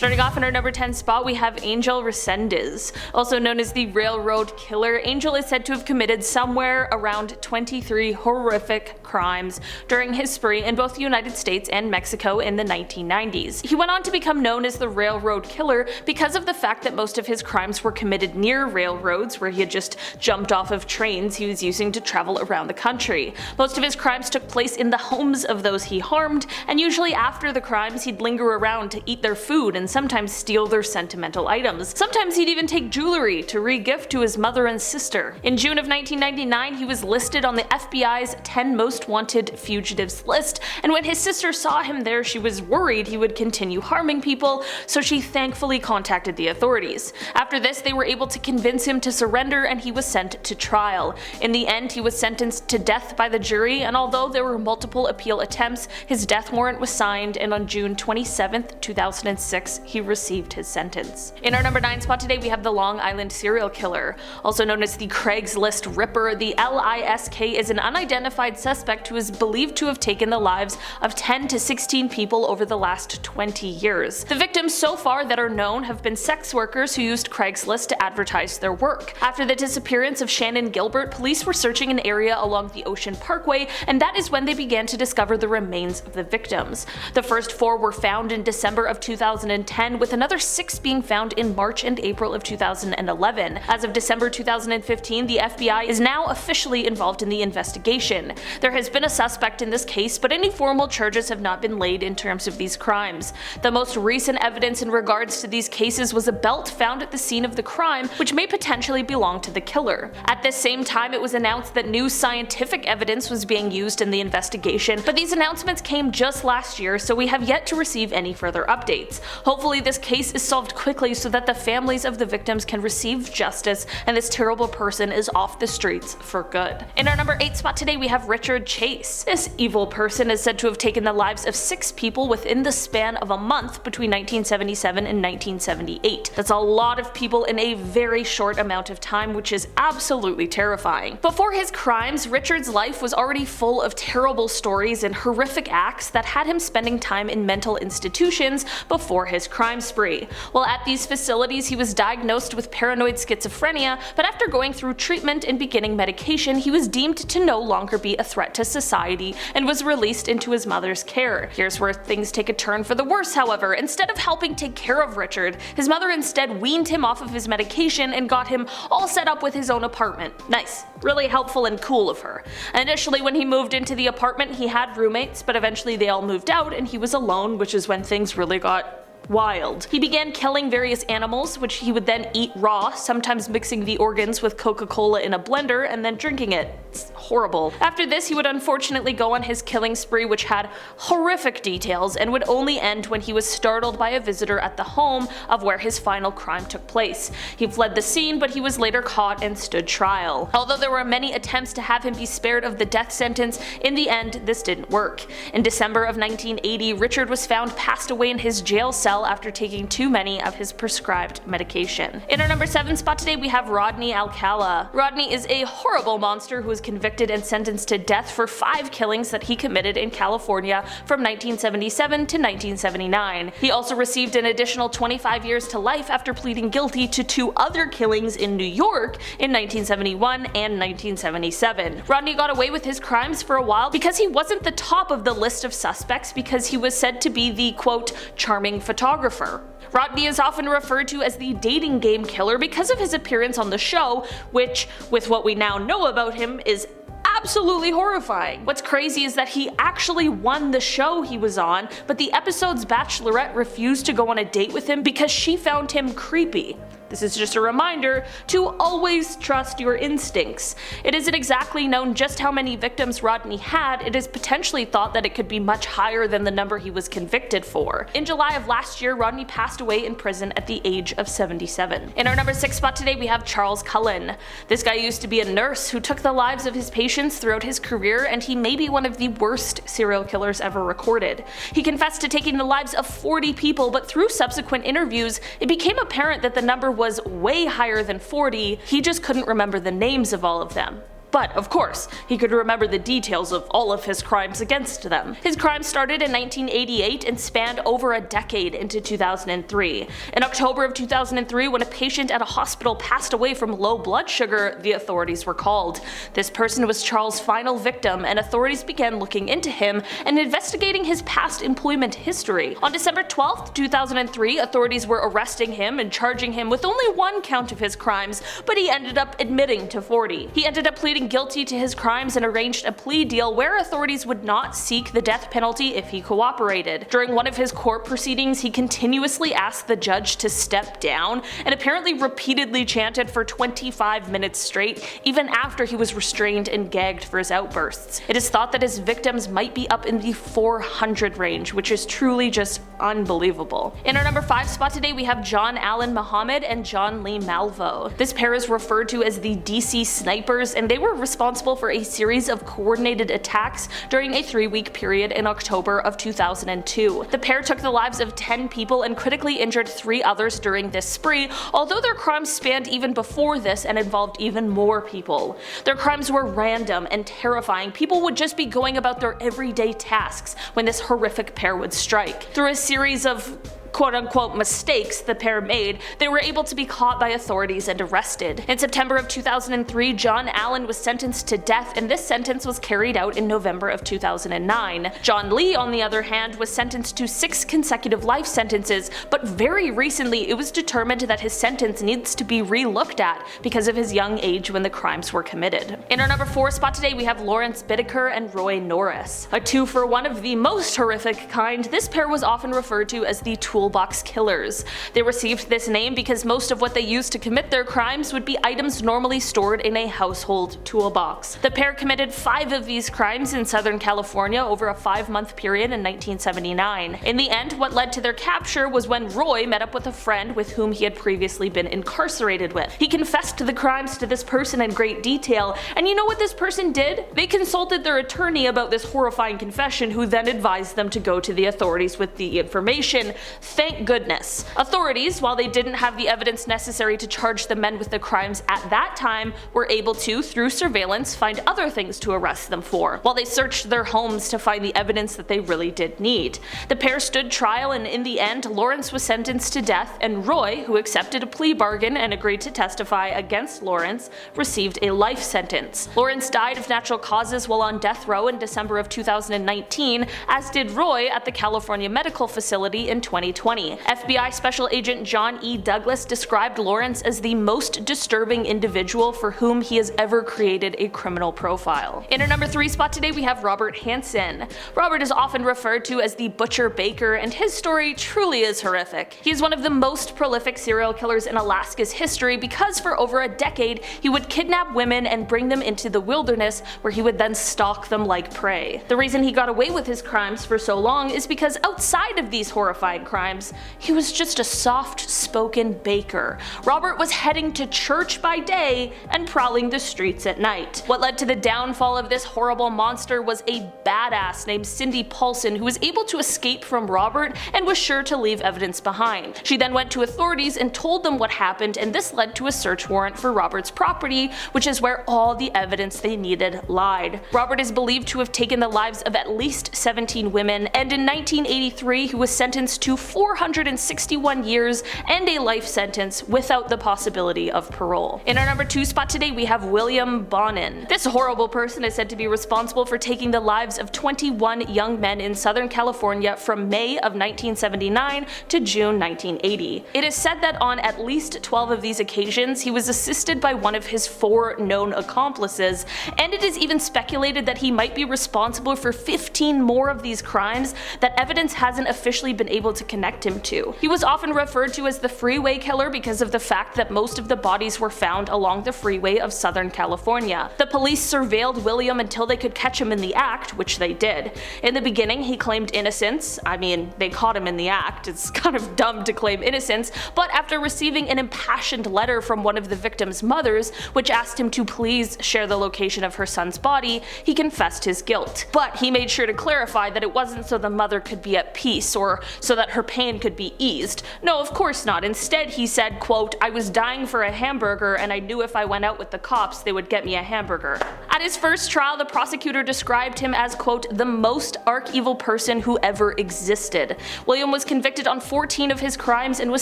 Starting off in our number 10 spot, we have Angel Resendiz. Also known as the Railroad Killer, Angel is said to have committed somewhere around 23 horrific crimes during his spree in both the United States and Mexico in the 1990s. He went on to become known as the Railroad Killer because of the fact that most of his crimes were committed near railroads, where he had just jumped off of trains he was using to travel around the country. Most of his crimes took place in the homes of those he harmed, and usually after the crimes he'd linger around to eat their food and sometimes steal their sentimental items. Sometimes he'd even take jewelry to re-gift to his mother and sister. In June of 1999, he was listed on the FBI's 10 most wanted fugitives list, and when his sister saw him there, she was worried he would continue harming people, so she thankfully contacted the authorities. After this, they were able to convince him to surrender and he was sent to trial. In the end, he was sentenced to death by the jury, and although there were multiple appeal attempts, his death warrant was signed, and on June 27, 2006, he received his sentence. In our number 9 spot today, we have the Long Island serial killer. Also known as the Craigslist Ripper, the LISK is an unidentified suspect who is believed to have taken the lives of 10 to 16 people over the last 20 years. The victims so far that are known have been sex workers who used Craigslist to advertise their work. After the disappearance of Shannon Gilbert, police were searching an area along the Ocean Parkway, and that is when they began to discover the remains of the victims. The first 4 were found in December of 2010, with another 6 being found in March and April of 2011. As of December 2015, the FBI is now officially involved in the investigation. There has been a suspect in this case, but any formal charges have not been laid in terms of these crimes. The most recent evidence in regards to these cases was a belt found at the scene of the crime, which may potentially belong to the killer. At the same time, it was announced that new scientific evidence was being used in the investigation, but these announcements came just last year, so we have yet to receive any further updates. Hopefully this case is solved quickly so that the families of the victims can receive justice and this terrible person is off the streets for good. In our number 8 spot today, we have Richard Chase. This evil person is said to have taken the lives of 6 people within the span of a month between 1977 and 1978. That's a lot of people in a very short amount of time, which is absolutely terrifying. Before his crimes, Richard's life was already full of terrible stories and horrific acts that had him spending time in mental institutions before his crime spree. While at these facilities, he was diagnosed with paranoid schizophrenia, but after going through treatment and beginning medication, he was deemed to no longer be a threat to society and was released into his mother's care. Here's where things take a turn for the worse, however. Instead of helping take care of Richard, his mother instead weaned him off of his medication and got him all set up with his own apartment. Nice. Really helpful and cool of her. Initially, when he moved into the apartment, he had roommates, but eventually they all moved out and he was alone, which is when things really got wild. He began killing various animals, which he would then eat raw, sometimes mixing the organs with Coca-Cola in a blender and then drinking it. It's horrible. After this, he would unfortunately go on his killing spree, which had horrific details and would only end when he was startled by a visitor at the home of where his final crime took place. He fled the scene, but he was later caught and stood trial. Although there were many attempts to have him be spared of the death sentence, in the end this didn't work. In December of 1980, Richard was found passed away in his jail cell after taking too many of his prescribed medication. In our number 7 spot today, we have Rodney Alcala. Rodney is a horrible monster who was convicted and sentenced to death for 5 killings that he committed in California from 1977 to 1979. He also received an additional 25 years to life after pleading guilty to 2 other killings in New York in 1971 and 1977. Rodney got away with his crimes for a while because he wasn't the top of the list of suspects, because he was said to be the quote charming photographer. Rodney is often referred to as the dating game killer because of his appearance on the show, which, with what we now know about him, is absolutely horrifying. What's crazy is that he actually won the show he was on, but the episode's bachelorette refused to go on a date with him because she found him creepy. This is just a reminder to always trust your instincts. It isn't exactly known just how many victims Rodney had. It is potentially thought that it could be much higher than the number he was convicted for. In July of last year, Rodney passed away in prison at the age of 77. In our number 6 spot today, we have Charles Cullen. This guy used to be a nurse who took the lives of his patients throughout his career, and he may be one of the worst serial killers ever recorded. He confessed to taking the lives of 40 people, but through subsequent interviews, it became apparent that the number was way higher than 40, he just couldn't remember the names of all of them. But, of course, he could remember the details of all of his crimes against them. His crimes started in 1988 and spanned over a decade into 2003. In October of 2003, when a patient at a hospital passed away from low blood sugar, the authorities were called. This person was Charles' final victim, and authorities began looking into him and investigating his past employment history. On December 12, 2003, authorities were arresting him and charging him with only one count of his crimes, but he ended up admitting to 40. He ended up pleading guilty to his crimes and arranged a plea deal where authorities would not seek the death penalty if he cooperated. During one of his court proceedings, he continuously asked the judge to step down and apparently repeatedly chanted for 25 minutes straight, even after he was restrained and gagged for his outbursts. It is thought that his victims might be up in the 400 range, which is truly just unbelievable. In our number 5 spot today, we have John Allen Muhammad and John Lee Malvo. This pair is referred to as the DC Snipers, and they were responsible for a series of coordinated attacks during a 3-week period in October of 2002. The pair took the lives of 10 people and critically injured 3 others during this spree, although their crimes spanned even before this and involved even more people. Their crimes were random and terrifying. People would just be going about their everyday tasks when this horrific pair would strike. Through a series of quote-unquote mistakes the pair made, they were able to be caught by authorities and arrested. In September of 2003, John Allen was sentenced to death, and this sentence was carried out in November of 2009. John Lee, on the other hand, was sentenced to 6 consecutive life sentences, but very recently it was determined that his sentence needs to be re-looked at because of his young age when the crimes were committed. In our number 4 spot today, we have Lawrence Bittaker and Roy Norris. A 2-for-1 of the most horrific kind, this pair was often referred to as the toolbox killers. They received this name because most of what they used to commit their crimes would be items normally stored in a household toolbox. The pair committed 5 of these crimes in Southern California over a 5-month period in 1979. In the end, what led to their capture was when Roy met up with a friend with whom he had previously been incarcerated with. He confessed to the crimes to this person in great detail, and you know what this person did? They consulted their attorney about this horrifying confession, who then advised them to go to the authorities with the information. Thank goodness. Authorities, while they didn't have the evidence necessary to charge the men with the crimes at that time, were able to, through surveillance, find other things to arrest them for, while they searched their homes to find the evidence that they really did need. The pair stood trial, and in the end, Lawrence was sentenced to death, and Roy, who accepted a plea bargain and agreed to testify against Lawrence, received a life sentence. Lawrence died of natural causes while on death row in December of 2019, as did Roy at the California Medical Facility in 2020. FBI Special Agent John E. Douglas described Lawrence as the most disturbing individual for whom he has ever created a criminal profile. In our number 3 spot today, we have Robert Hansen. Robert is often referred to as the Butcher Baker, and his story truly is horrific. He is one of the most prolific serial killers in Alaska's history because for over a decade he would kidnap women and bring them into the wilderness, where he would then stalk them like prey. The reason he got away with his crimes for so long is because outside of these horrifying crimes, he was just a soft-spoken baker. Robert was heading to church by day and prowling the streets at night. What led to the downfall of this horrible monster was a badass named Cindy Paulson, who was able to escape from Robert and was sure to leave evidence behind. She then went to authorities and told them what happened, and this led to a search warrant for Robert's property, which is where all the evidence they needed lied. Robert is believed to have taken the lives of at least 17 women, and in 1983 he was sentenced to 461 years and a life sentence without the possibility of parole. In our number 2 spot today, we have William Bonin. This horrible person is said to be responsible for taking the lives of 21 young men in Southern California from May of 1979 to June 1980. It is said that on at least 12 of these occasions he was assisted by one of his 4 known accomplices, and it is even speculated that he might be responsible for 15 more of these crimes that evidence hasn't officially been able to connect him to. He was often referred to as the freeway killer because of the fact that most of the bodies were found along the freeway of Southern California. The police surveilled William until they could catch him in the act, which they did. In the beginning he claimed innocence. I mean, they caught him in the act, it's kind of dumb to claim innocence, but after receiving an impassioned letter from one of the victim's mothers, which asked him to please share the location of her son's body, he confessed his guilt. But he made sure to clarify that it wasn't so the mother could be at peace or so that her pain could be eased. No, of course not. Instead, he said, quote, "I was dying for a hamburger and I knew if I went out with the cops they would get me a hamburger." At his first trial, the prosecutor described him as, quote, "the most arch-evil person who ever existed." William was convicted on 14 of his crimes and was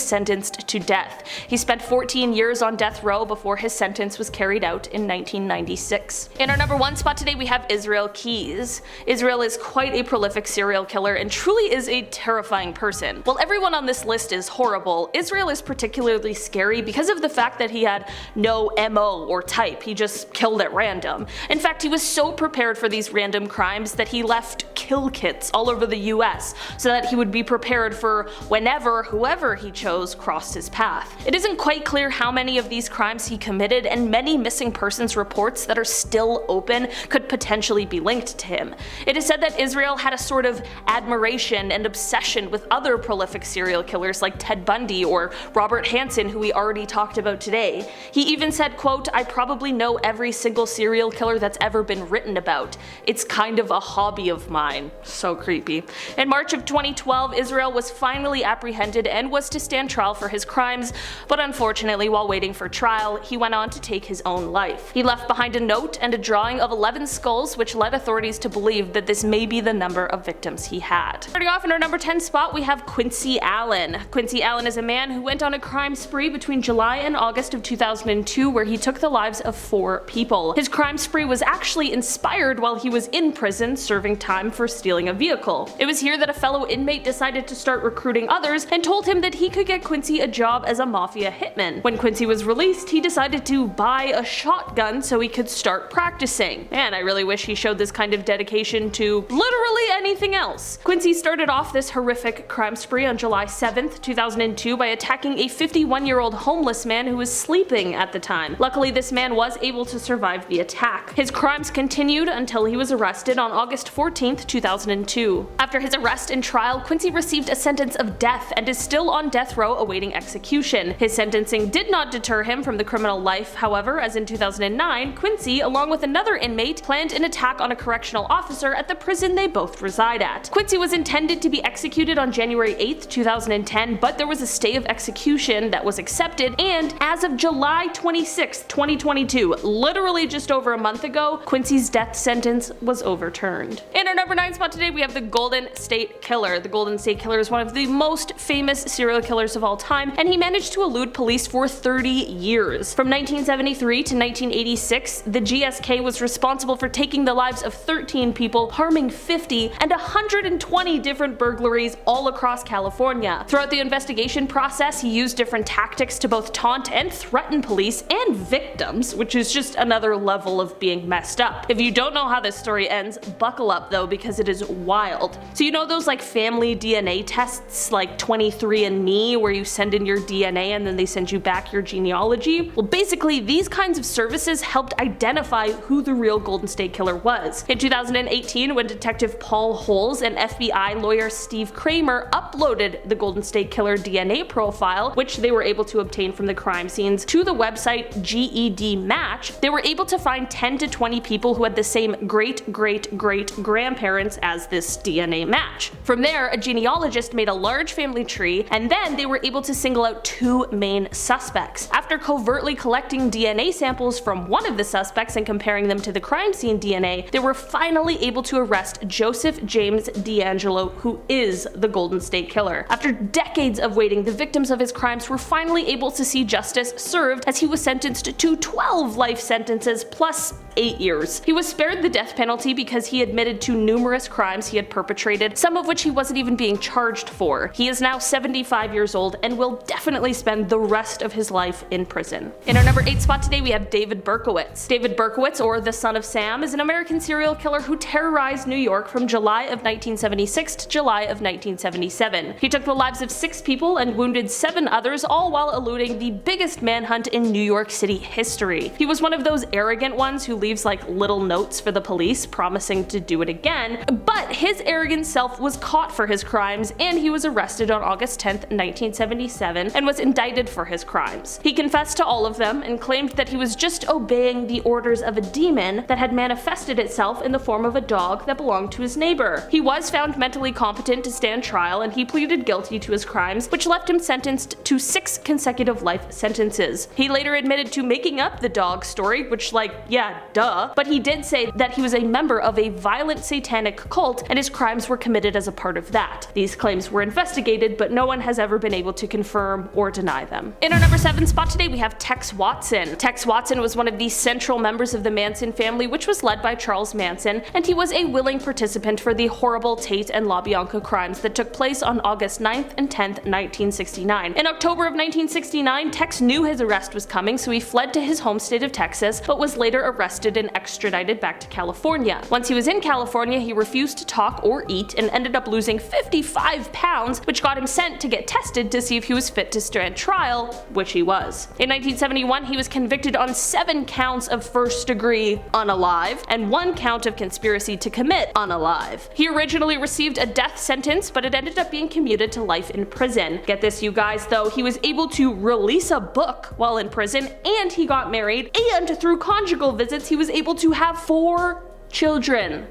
sentenced to death. He spent 14 years on death row before his sentence was carried out in 1996. In our number 1 spot today we have Israel Keyes. Israel is quite a prolific serial killer and truly is a terrifying person. While everyone on this list is horrible, Israel is particularly scary because of the fact that he had no MO or type. He just killed at random. In fact, he was so prepared for these random crimes that he left kill kits all over the US so that he would be prepared for whenever whoever he chose crossed his path. It isn't quite clear how many of these crimes he committed, and many missing persons reports that are still open could potentially be linked to him. It is said that Israel had a sort of admiration and obsession with other prolific serial killers like Ted Bundy or Robert Hansen, who we already talked about today. He even said, quote, "I probably know every single serial killer that's ever been written about. It's kind of a hobby of mine." So creepy. In March of 2012, Israel was finally apprehended and was to stand trial for his crimes, but unfortunately, while waiting for trial, he went on to take his own life. He left behind a note and a drawing of 11 skulls, which led authorities to believe that this may be the number of victims he had. Starting off in our number 10 spot, we have Quincy Allen. Quincy Allen is a man who went on a crime spree between July and August of 2002 where he took the lives of 4 people. His crime spree was actually inspired while he was in prison serving time for stealing a vehicle. It was here that a fellow inmate decided to start recruiting others and told him that he could get Quincy a job as a mafia hitman. When Quincy was released, he decided to buy a shotgun so he could start practicing. Man, I really wish he showed this kind of dedication to literally anything else. Quincy started off this horrific crime spree on July 7th, 2002 by attacking a 51-year-old homeless man who was sleeping at the time. Luckily, this man was able to survive the attack. His crimes continued until he was arrested on August 14th, 2002. After his arrest and trial, Quincy received a sentence of death and is still on death row awaiting execution. His sentencing did not deter him from the criminal life, however, as in 2009, Quincy, along with another inmate, planned an attack on a correctional officer at the prison they both reside at. Quincy was intended to be executed on January 8th, 2010, but there was a stay of execution that was accepted, and as of July 26th, 2022, literally just over a month ago, Quincy's death sentence was overturned. In our number 9 spot today, we have the Golden State Killer. The Golden State Killer is one of the most famous serial killers of all time, and he managed to elude police for 30 years. From 1973 to 1986, the GSK was responsible for taking the lives of 13 people, harming 50, and 120 different burglaries all across California. Throughout the investigation process, he used different tactics to both taunt and threaten police and victims, which is just another level of being messed up. If you don't know how this story ends, buckle up though, because it is wild. So you know those like family DNA tests like 23andMe where you send in your DNA and then they send you back your genealogy? Well, basically these kinds of services helped identify who the real Golden State Killer was. In 2018, when Detective Paul Holes and FBI lawyer Steve Kramer uploaded the Golden State Killer DNA profile, which they were able to obtain from the crime scenes, to the website GED Match, they were able to find 10 to 20 people who had the same great-great-great-grandparents as this DNA match. From there, a genealogist made a large family tree, and then they were able to single out 2 main suspects. After covertly collecting DNA samples from one of the suspects and comparing them to the crime scene DNA, they were finally able to arrest Joseph James DeAngelo, who is the Golden State Killer. After decades of waiting, the victims of his crimes were finally able to see justice served as he was sentenced to 12 life sentences plus 8 years. He was spared the death penalty because he admitted to numerous crimes he had perpetrated, some of which he wasn't even being charged for. He is now 75 years old and will definitely spend the rest of his life in prison. In our number 8 spot today, we have David Berkowitz. David Berkowitz, or the Son of Sam, is an American serial killer who terrorized New York from July of 1976 to July of 1977. He took the lives of 6 people and wounded 7 others, all while eluding the biggest manhunt in New York City history. He was one of those arrogant ones who leaves like little notes for the police promising to do it again, but his arrogant self was caught for his crimes and he was arrested on August 10th, 1977 and was indicted for his crimes. He confessed to all of them and claimed that he was just obeying the orders of a demon that had manifested itself in the form of a dog that belonged to his neighbor. He was found mentally competent to stand trial and he pleaded guilty to his crimes, which left him sentenced to 6 consecutive life sentences. He later admitted to making up the dog story, which yeah, duh, but he did say that he was a member of a violent satanic cult and his crimes were committed as a part of that. These claims were investigated, but no one has ever been able to confirm or deny them. In our number 7 spot today, we have Tex Watson. Tex Watson was one of the central members of the Manson family, which was led by Charles Manson, and he was a willing participant for the horrible Tate and LaBianca crimes that took place on August 9th and 10th, 1969. In October of 1969, Tex knew his arrest was coming, so he fled to his home state of Texas, but was later arrested and extradited back to California. Once he was in California, he refused to talk or eat and ended up losing 55 pounds, which got him sent to get tested to see if he was fit to stand trial, which he was. In 1971, he was convicted on 7 counts of first-degree unalive and 1 count of conspiracy to commit unalive. He originally received a death sentence, but it ended up being commuted to life in prison. Get this, you guys, though, he was able to release a book while in prison, and he got married, and through conjugal visits, he was able to have 4 children.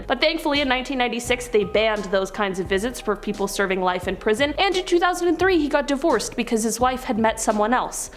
But thankfully in 1996 they banned those kinds of visits for people serving life in prison, and in 2003 he got divorced because his wife had met someone else.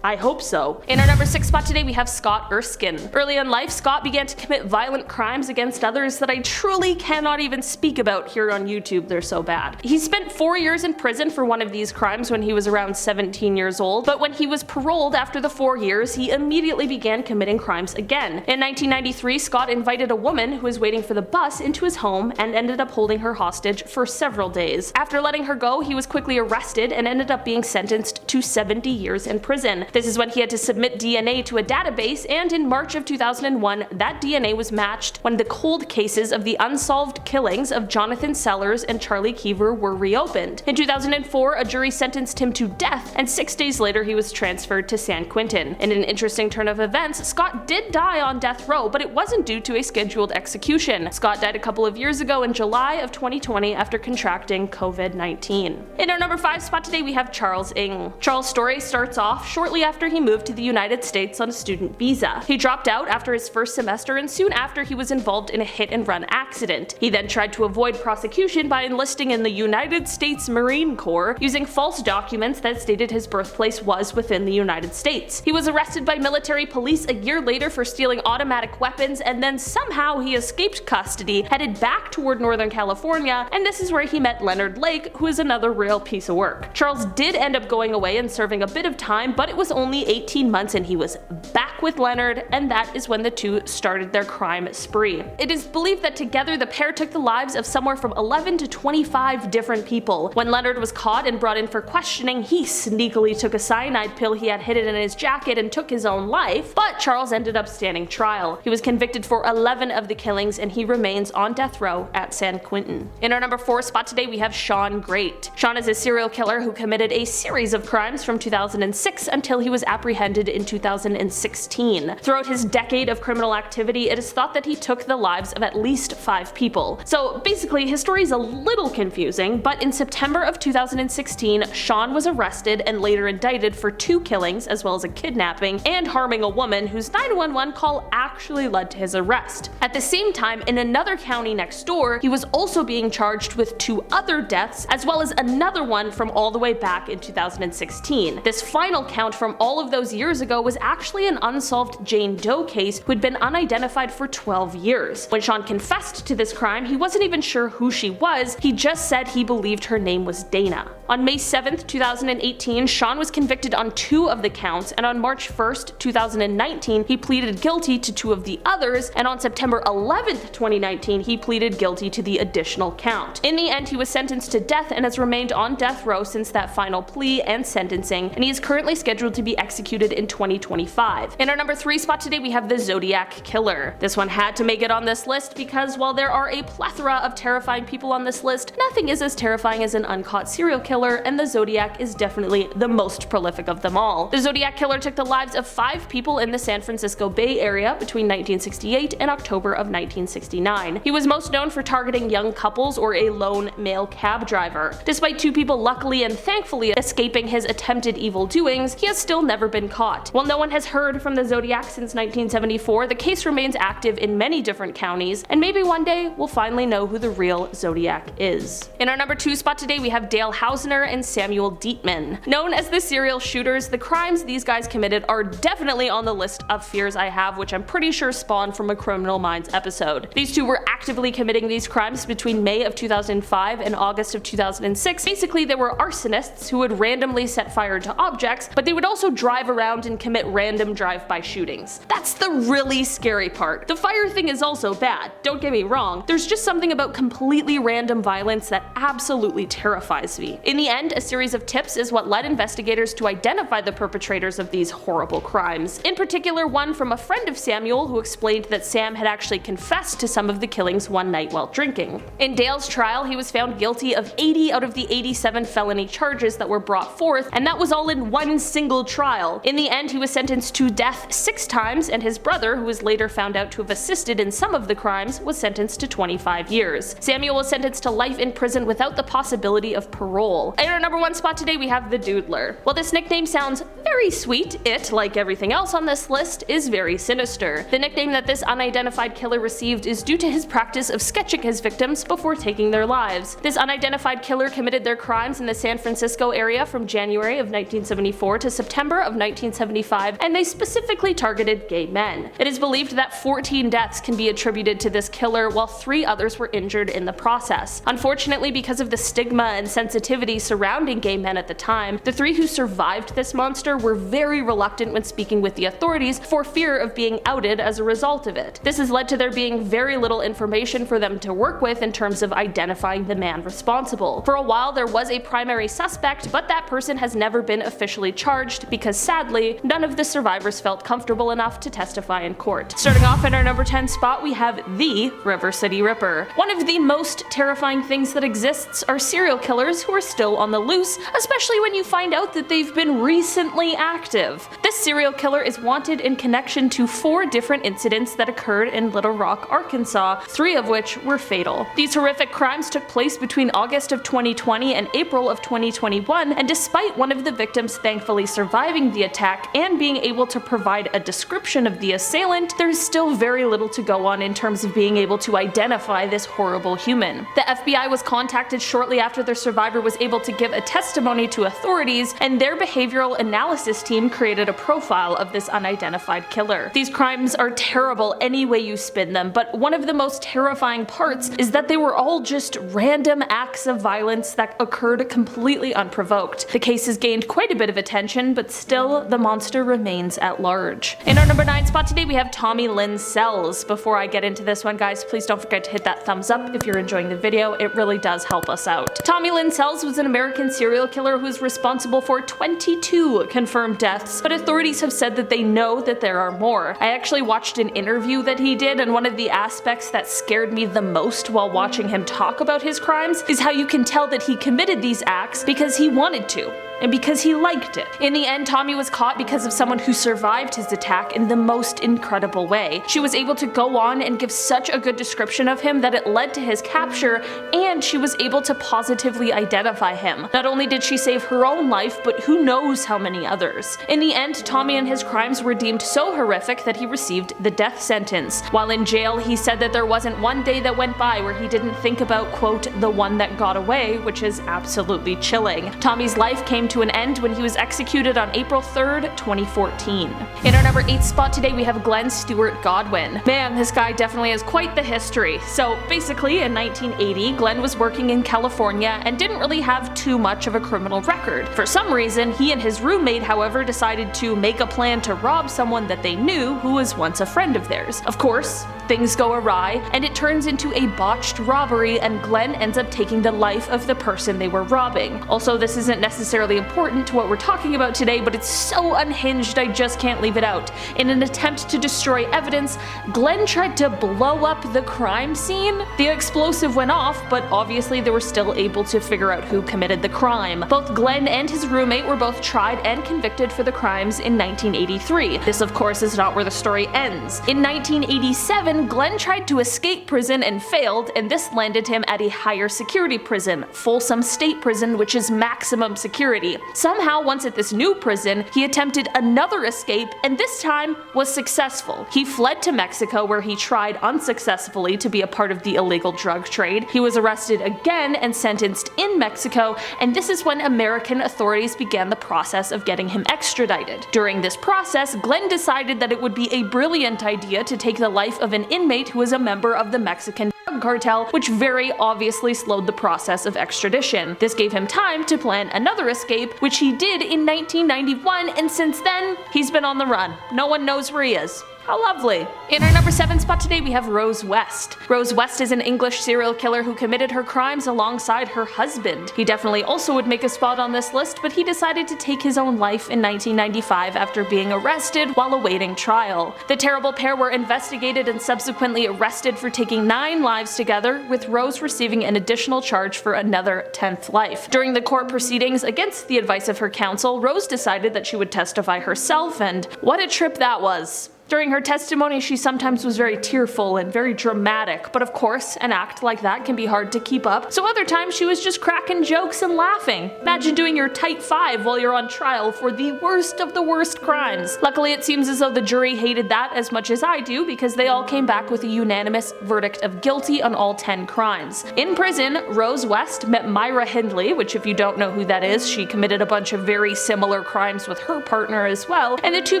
I hope so. In our number 6 spot today, we have Scott Erskine. Early in life, Scott began to commit violent crimes against others that I truly cannot even speak about here on YouTube, they're so bad. He spent 4 years in prison for one of these crimes when he was around 17 years old, but when he was paroled after the 4 years, he immediately began committing crimes again. In 1993, Scott invited a woman who was waiting for the bus into his home and ended up holding her hostage for several days. After letting her go, he was quickly arrested and ended up being sentenced to 70 years in prison. This is when he had to submit DNA to a database, and in March of 2001, that DNA was matched when the cold cases of the unsolved killings of Jonathan Sellers and Charlie Keever were reopened. In 2004, a jury sentenced him to death, and 6 days later he was transferred to San Quentin. In an interesting turn of events, Scott did die on death row, but it wasn't due to a scheduled execution. Scott died a couple of years ago in July of 2020 after contracting COVID-19. In our number 5 spot today, we have Charles Ng. Charles' story starts off shortly after he moved to the United States on a student visa. He dropped out after his first semester, and soon after he was involved in a hit-and-run accident. He then tried to avoid prosecution by enlisting in the United States Marine Corps, using false documents that stated his birthplace was within the United States. He was arrested by military police a year later for stealing automatic weapons, and then somehow he escaped custody, headed back toward Northern California, and this is where he met Leonard Lake, who is another real piece of work. Charles did end up going away and serving a bit of time, but it was only 18 months and he was back with Leonard, and that is when the two started their crime spree. It is believed that together the pair took the lives of somewhere from 11 to 25 different people. When Leonard was caught and brought in for questioning, he sneakily took a cyanide pill he had hidden in his jacket and took his own life, but Charles ended up standing trial. He was convicted for 11 of the killings and he remains on death row at San Quentin. In our number 4 spot today, we have Sean Great. Sean is a serial killer who committed a series of crimes from 2006 until he was apprehended in 2016. Throughout his decade of criminal activity, it is thought that he took the lives of at least 5 people. So basically, his story is a little confusing, but in September of 2016, Sean was arrested and later indicted for 2 killings as well as a kidnapping and harming a woman whose 911 call actually led to his arrest. At the same time, in another county next door, he was also being charged with 2 other deaths as well as another one from all the way back in 2016. This final count from all of those years ago was actually an unsolved Jane Doe case who had been unidentified for 12 years. When Sean confessed to this crime, he wasn't even sure who she was, he just said he believed her name was Dana. On May 7th, 2018, Sean was convicted on 2 of the counts, and on March 1st, 2019, he pleaded guilty to 2 of the others, and on September 11th, 2019, he pleaded guilty to the additional count. In the end, he was sentenced to death and has remained on death row since that final plea and sentencing, and he is currently scheduled to be executed in 2025. In our number 3 spot today, we have the Zodiac Killer. This one had to make it on this list because while there are a plethora of terrifying people on this list, nothing is as terrifying as an uncaught serial killer killer, and the Zodiac is definitely the most prolific of them all. The Zodiac killer took the lives of 5 people in the San Francisco Bay Area between 1968 and October of 1969. He was most known for targeting young couples or a lone male cab driver. Despite 2 people luckily and thankfully escaping his attempted evil doings, he has still never been caught. While no one has heard from the Zodiac since 1974, the case remains active in many different counties, and maybe one day we'll finally know who the real Zodiac is. In our number 2 spot today, we have Dale Hausner and Samuel Dietman. Known as the serial shooters, the crimes these guys committed are definitely on the list of fears I have, which I'm pretty sure spawned from a Criminal Minds episode. These 2 were actively committing these crimes between May of 2005 and August of 2006. Basically, they were arsonists who would randomly set fire to objects, but they would also drive around and commit random drive-by shootings. That's the really scary part. The fire thing is also bad, don't get me wrong. There's just something about completely random violence that absolutely terrifies me. In the end, a series of tips is what led investigators to identify the perpetrators of these horrible crimes. In particular, one from a friend of Samuel who explained that Sam had actually confessed to some of the killings one night while drinking. In Dale's trial, he was found guilty of 80 out of the 87 felony charges that were brought forth, and that was all in one single trial. In the end, he was sentenced to death 6 times, and his brother, who was later found out to have assisted in some of the crimes, was sentenced to 25 years. Samuel was sentenced to life in prison without the possibility of parole. In our number 1 spot today, we have the Doodler. While this nickname sounds very sweet, it, like everything else on this list, is very sinister. The nickname that this unidentified killer received is due to his practice of sketching his victims before taking their lives. This unidentified killer committed their crimes in the San Francisco area from January of 1974 to September of 1975, and they specifically targeted gay men. It is believed that 14 deaths can be attributed to this killer, while 3 others were injured in the process. Unfortunately, because of the stigma and sensitivity surrounding gay men at the time, the 3 who survived this monster were very reluctant when speaking with the authorities for fear of being outed as a result of it. This has led to there being very little information for them to work with in terms of identifying the man responsible. For a while, there was a primary suspect, but that person has never been officially charged because sadly, none of the survivors felt comfortable enough to testify in court. Starting off at our number 10 spot, we have the River City Ripper. One of the most terrifying things that exists are serial killers who are still on the loose, especially when you find out that they've been recently active. This serial killer is wanted in connection to 4 different incidents that occurred in Little Rock, Arkansas, 3 of which were fatal. These horrific crimes took place between August of 2020 and April of 2021, and despite one of the victims thankfully surviving the attack and being able to provide a description of the assailant, there's still very little to go on in terms of being able to identify this horrible human. The FBI was contacted shortly after their survivor was able to give a testimony to authorities, and their behavioral analysis team created a profile of this unidentified killer. These crimes are terrible any way you spin them, but one of the most terrifying parts is that they were all just random acts of violence that occurred completely unprovoked. The case has gained quite a bit of attention, but still, the monster remains at large. In our number 9 spot today, we have Tommy Lynn Sells. Before I get into this one, guys, please don't forget to hit that thumbs up if you're enjoying the video. It really does help us out. Tommy Lynn Sells was an American serial killer who is responsible for 22 confirmed deaths, but authorities have said that they know that there are more. I actually watched an interview that he did, and one of the aspects that scared me the most while watching him talk about his crimes is how you can tell that he committed these acts because he wanted to, and because he liked it. In the end, Tommy was caught because of someone who survived his attack in the most incredible way. She was able to go on and give such a good description of him that it led to his capture, and she was able to positively identify him. Not only did she save her own life, but who knows how many others. In the end, Tommy and his crimes were deemed so horrific that he received the death sentence. While in jail, he said that there wasn't one day that went by where he didn't think about, quote, the one that got away, which is absolutely chilling. Tommy's life came to an end when he was executed on April 3rd, 2014. In our number 8 spot today, we have Glenn Stewart Godwin. Man, this guy definitely has quite the history. So basically, in 1980, Glenn was working in California and didn't really have too much of a criminal record. For some reason, he and his roommate, however, decided to make a plan to rob someone that they knew who was once a friend of theirs. Of course, things go awry, and it turns into a botched robbery, and Glenn ends up taking the life of the person they were robbing. Also, this isn't necessarily important to what we're talking about today, but it's so unhinged I just can't leave it out. In an attempt to destroy evidence, Glenn tried to blow up the crime scene. The explosive went off, but obviously they were still able to figure out who committed the crime. Both Glenn and his roommate were both tried and convicted for the crimes in 1983. This, of course, is not where the story ends. In 1987, Glenn tried to escape prison and failed, and this landed him at a higher security prison, Folsom State Prison, which is maximum security. Somehow, once at this new prison, he attempted another escape, and this time was successful. He fled to Mexico, where he tried unsuccessfully to be a part of the illegal drug trade. He was arrested again and sentenced in Mexico, and this is when American authorities began the process of getting him extradited. During this process, Glenn decided that it would be a brilliant idea to take the life of an inmate who was a member of the Mexican drug cartel, which very obviously slowed the process of extradition. This gave him time to plan another escape, which he did in 1991, and since then, he's been on the run. No one knows where he is. How lovely. In our number 7 spot today, we have Rose West. Rose West is an English serial killer who committed her crimes alongside her husband. He definitely also would make a spot on this list, but he decided to take his own life in 1995 after being arrested while awaiting trial. The terrible pair were investigated and subsequently arrested for taking 9 lives together, with Rose receiving an additional charge for another 10th life. During the court proceedings, against the advice of her counsel, Rose decided that she would testify herself, and what a trip that was. During her testimony, she sometimes was very tearful and very dramatic, but of course, an act like that can be hard to keep up, so other times she was just cracking jokes and laughing. Imagine doing your tight 5 while you're on trial for the worst of the worst crimes. Luckily, it seems as though the jury hated that as much as I do, because they all came back with a unanimous verdict of guilty on all 10 crimes. In prison, Rose West met Myra Hindley, which if you don't know who that is, she committed a bunch of very similar crimes with her partner as well, and the two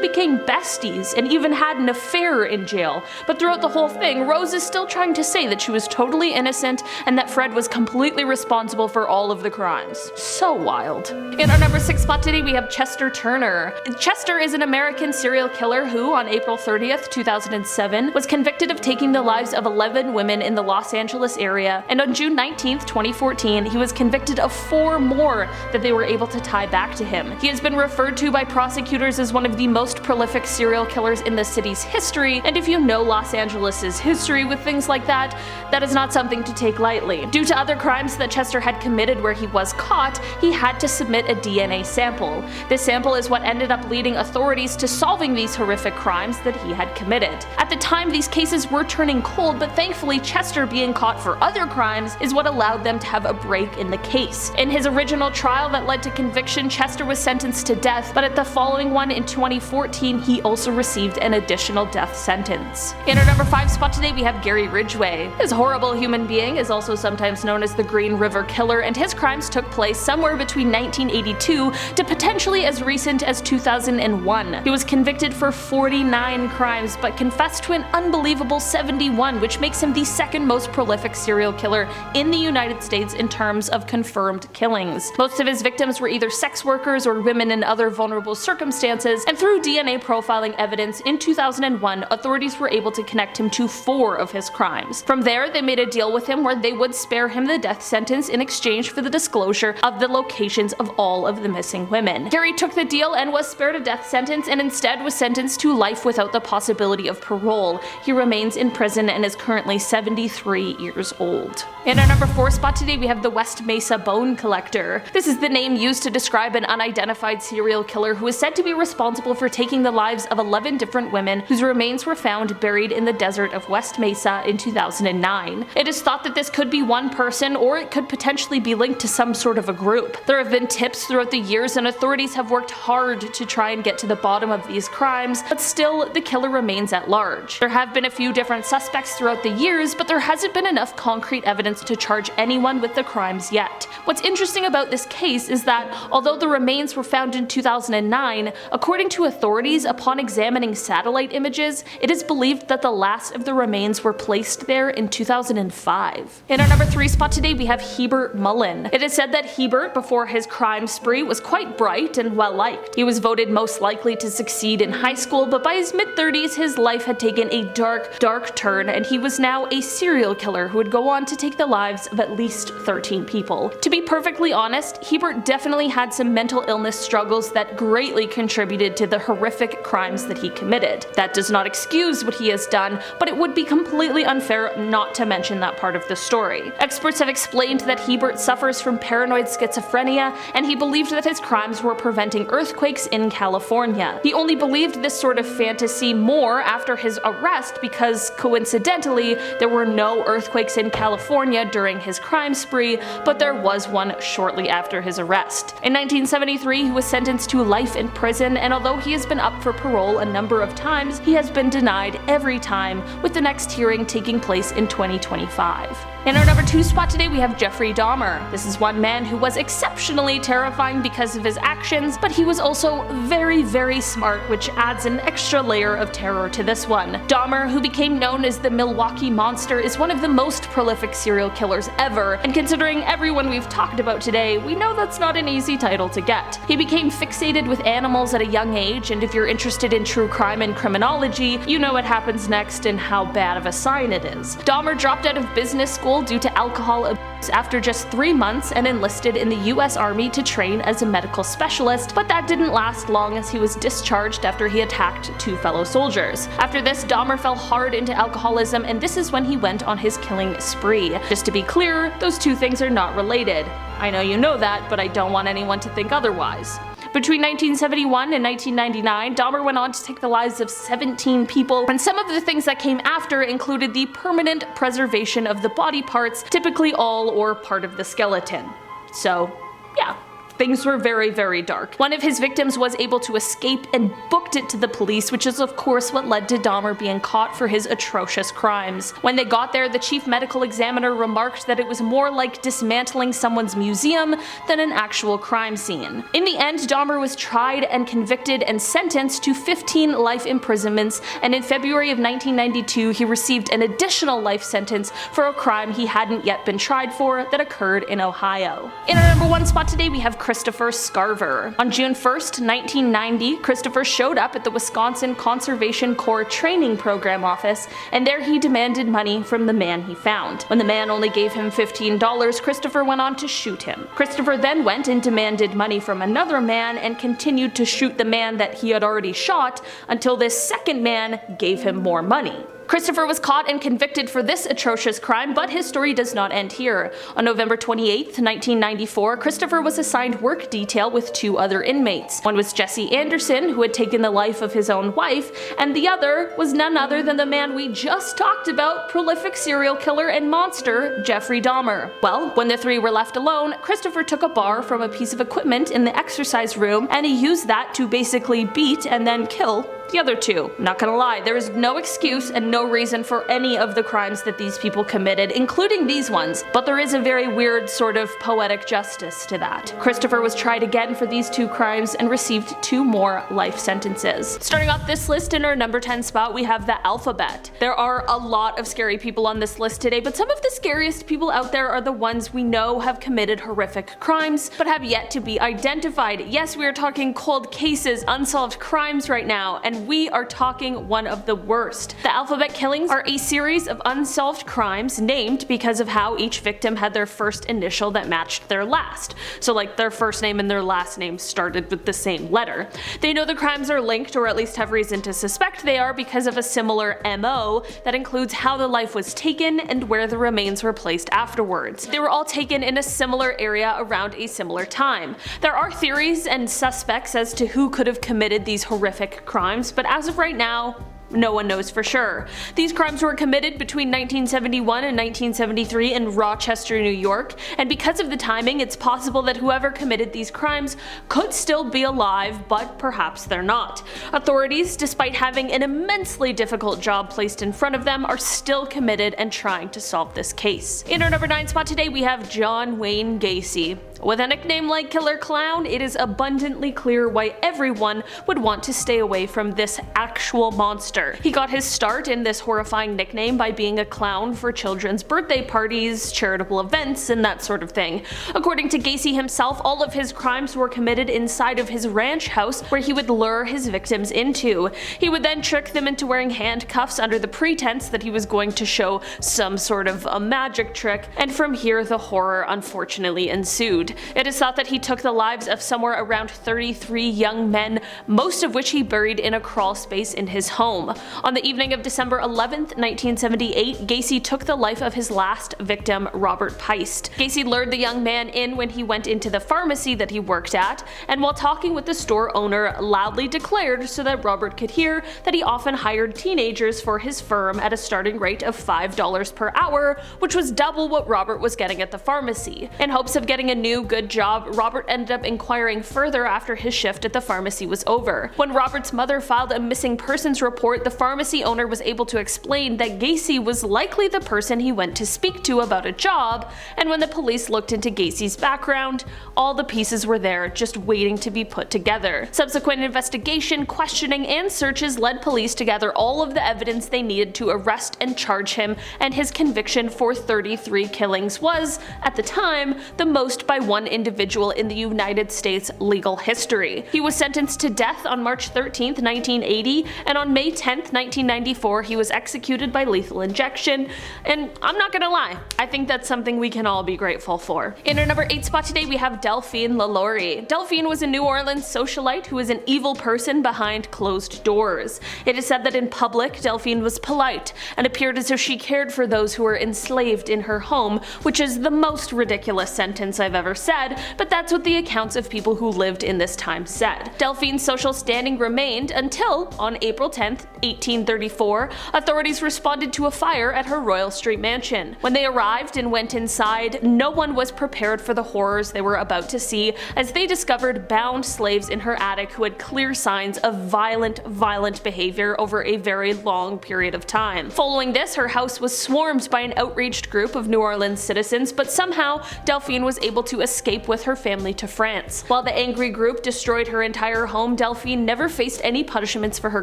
became besties and even had an affair in jail. But throughout the whole thing, Rose is still trying to say that she was totally innocent and that Fred was completely responsible for all of the crimes. So wild. In our number 6 spot today, we have Chester Turner. Chester is an American serial killer who, on April 30th, 2007, was convicted of taking the lives of 11 women in the Los Angeles area, and on June 19th, 2014, he was convicted of 4 more that they were able to tie back to him. He has been referred to by prosecutors as one of the most prolific serial killers in the city's history, and if you know Los Angeles' history with things like that, that is not something to take lightly. Due to other crimes that Chester had committed where he was caught, he had to submit a DNA sample. This sample is what ended up leading authorities to solving these horrific crimes that he had committed. At the time, these cases were turning cold, but thankfully Chester being caught for other crimes is what allowed them to have a break in the case. In his original trial that led to conviction, Chester was sentenced to death, but at the following one in 2014, he also received an additional death sentence. In our number 5 spot today, we have Gary Ridgway. This horrible human being is also sometimes known as the Green River Killer, and his crimes took place somewhere between 1982 to potentially as recent as 2001. He was convicted for 49 crimes, but confessed to an unbelievable 71, which makes him the second most prolific serial killer in the United States in terms of confirmed killings. Most of his victims were either sex workers or women in other vulnerable circumstances, and through DNA profiling evidence in 2001, authorities were able to connect him to 4 of his crimes. From there, they made a deal with him where they would spare him the death sentence in exchange for the disclosure of the locations of all of the missing women. Gary took the deal and was spared a death sentence, and instead was sentenced to life without the possibility of parole. He remains in prison and is currently 73 years old. In our number 4 spot today, we have the West Mesa Bone Collector. This is the name used to describe an unidentified serial killer who is said to be responsible for taking the lives of 11 different women whose remains were found buried in the desert of West Mesa in 2009. It is thought that this could be one person, or it could potentially be linked to some sort of a group. There have been tips throughout the years, and authorities have worked hard to try and get to the bottom of these crimes, but still, the killer remains at large. There have been a few different suspects throughout the years, but there hasn't been enough concrete evidence to charge anyone with the crimes yet. What's interesting about this case is that, although the remains were found in 2009, according to authorities, upon examining satellite satellite images, it is believed that the last of the remains were placed there in 2005. In our number 3 spot today, we have Hebert Mullen. It is said that Hebert, before his crime spree, was quite bright and well liked. He was voted most likely to succeed in high school, but by his mid-30s his life had taken a dark turn, and he was now a serial killer who would go on to take the lives of at least 13 people. To be perfectly honest, Hebert definitely had some mental illness struggles that greatly contributed to the horrific crimes that he committed. That does not excuse what he has done, but it would be completely unfair not to mention that part of the story. Experts have explained that Hebert suffers from paranoid schizophrenia, and he believed that his crimes were preventing earthquakes in California. He only believed this sort of fantasy more after his arrest because, coincidentally, there were no earthquakes in California during his crime spree, but there was one shortly after his arrest. In 1973, he was sentenced to life in prison, and although he has been up for parole a number of times, he has been denied every time, with the next hearing taking place in 2025. In our number 2 spot today, we have Jeffrey Dahmer. This is one man who was exceptionally terrifying because of his actions, but he was also very smart, which adds an extra layer of terror to this one. Dahmer, who became known as the Milwaukee Monster, is one of the most prolific serial killers ever, and considering everyone we've talked about today, we know that's not an easy title to get. He became fixated with animals at a young age, and if you're interested in true crime and criminology, you know what happens next and how bad of a sign it is. Dahmer dropped out of business school due to alcohol abuse after just 3 months and enlisted in the US Army to train as a medical specialist, but that didn't last long as he was discharged after he attacked 2 fellow soldiers. After this, Dahmer fell hard into alcoholism, and this is when he went on his killing spree. Just to be clear, those 2 things are not related. I know you know that, but I don't want anyone to think otherwise. Between 1971 and 1999, Dahmer went on to take the lives of 17 people, and some of the things that came after included the permanent preservation of the body parts, typically all or part of the skeleton. So, yeah. Things were very dark. One of his victims was able to escape and booked it to the police, which is of course what led to Dahmer being caught for his atrocious crimes. When they got there, the chief medical examiner remarked that it was more like dismantling someone's museum than an actual crime scene. In the end, Dahmer was tried and convicted and sentenced to 15 life imprisonments, and in February of 1992 he received an additional life sentence for a crime he hadn't yet been tried for that occurred in Ohio. In our number 1 spot today, we have Christopher Scarver. On June 1st, 1990, Christopher showed up at the Wisconsin Conservation Corps Training Program office, and there he demanded money from the man he found. When the man only gave him $15, Christopher went on to shoot him. Christopher then went and demanded money from another man and continued to shoot the man that he had already shot until this second man gave him more money. Christopher was caught and convicted for this atrocious crime, but his story does not end here. On November 28, 1994, Christopher was assigned work detail with 2 other inmates. One was Jesse Anderson, who had taken the life of his own wife, and the other was none other than the man we just talked about, prolific serial killer and monster, Jeffrey Dahmer. Well, when the 3 were left alone, Christopher took a bar from a piece of equipment in the exercise room, and he used that to basically beat and then kill the other 2. Not gonna lie, there is no excuse and no reason for any of the crimes that these people committed, including these ones, but there is a very weird sort of poetic justice to that. Christopher was tried again for these 2 crimes and received 2 more life sentences. Starting off this list, in our number 10 spot, we have the alphabet. There are a lot of scary people on this list today, but some of the scariest people out there are the ones we know have committed horrific crimes, but have yet to be identified. Yes, we are talking cold cases, unsolved crimes right now, and we are talking one of the worst. The alphabet killings are a series of unsolved crimes named because of how each victim had their first initial that matched their last. So like their first name and their last name started with the same letter. They know the crimes are linked, or at least have reason to suspect they are, because of a similar MO that includes how the life was taken and where the remains were placed afterwards. They were all taken in a similar area around a similar time. There are theories and suspects as to who could have committed these horrific crimes, but as of right now, no one knows for sure. These crimes were committed between 1971 and 1973 in Rochester, New York, and because of the timing, it's possible that whoever committed these crimes could still be alive, but perhaps they're not. Authorities, despite having an immensely difficult job placed in front of them, are still committed and trying to solve this case. In our number 9 spot today, we have John Wayne Gacy. With a nickname like Killer Clown, it is abundantly clear why everyone would want to stay away from this actual monster. He got his start in this horrifying nickname by being a clown for children's birthday parties, charitable events, and that sort of thing. According to Gacy himself, all of his crimes were committed inside of his ranch house, where he would lure his victims into. He would then trick them into wearing handcuffs under the pretense that he was going to show some sort of a magic trick, and from here the horror unfortunately ensued. It is thought that he took the lives of somewhere around 33 young men, most of which he buried in a crawl space in his home. On the evening of December 11th, 1978, Gacy took the life of his last victim, Robert Peist. Gacy lured the young man in when he went into the pharmacy that he worked at, and while talking with the store owner, loudly declared so that Robert could hear that he often hired teenagers for his firm at a starting rate of $5 per hour, which was double what Robert was getting at the pharmacy. In hopes of getting a new good job, Robert ended up inquiring further after his shift at the pharmacy was over. When Robert's mother filed a missing persons report, the pharmacy owner was able to explain that Gacy was likely the person he went to speak to about a job, and when the police looked into Gacy's background, all the pieces were there just waiting to be put together. Subsequent investigation, questioning, and searches led police to gather all of the evidence they needed to arrest and charge him, and his conviction for 33 killings was, at the time, the most by one individual in the United States legal history. He was sentenced to death on March 13, 1980, and on May 10, 1994 he was executed by lethal injection, and I'm not gonna lie, I think that's something we can all be grateful for. In our number 8 spot today we have Delphine LaLaurie. Delphine was a New Orleans socialite who was an evil person behind closed doors. It is said that in public, Delphine was polite and appeared as if she cared for those who were enslaved in her home, which is the most ridiculous sentence I've ever said, but that's what the accounts of people who lived in this time said. Delphine's social standing remained until, on April 10, 1834, authorities responded to a fire at her Royal Street mansion. When they arrived and went inside, no one was prepared for the horrors they were about to see, as they discovered bound slaves in her attic who had clear signs of violent behavior over a very long period of time. Following this, her house was swarmed by an outraged group of New Orleans citizens, but somehow Delphine was able to escape with her family to France. While the angry group destroyed her entire home, Delphine never faced any punishments for her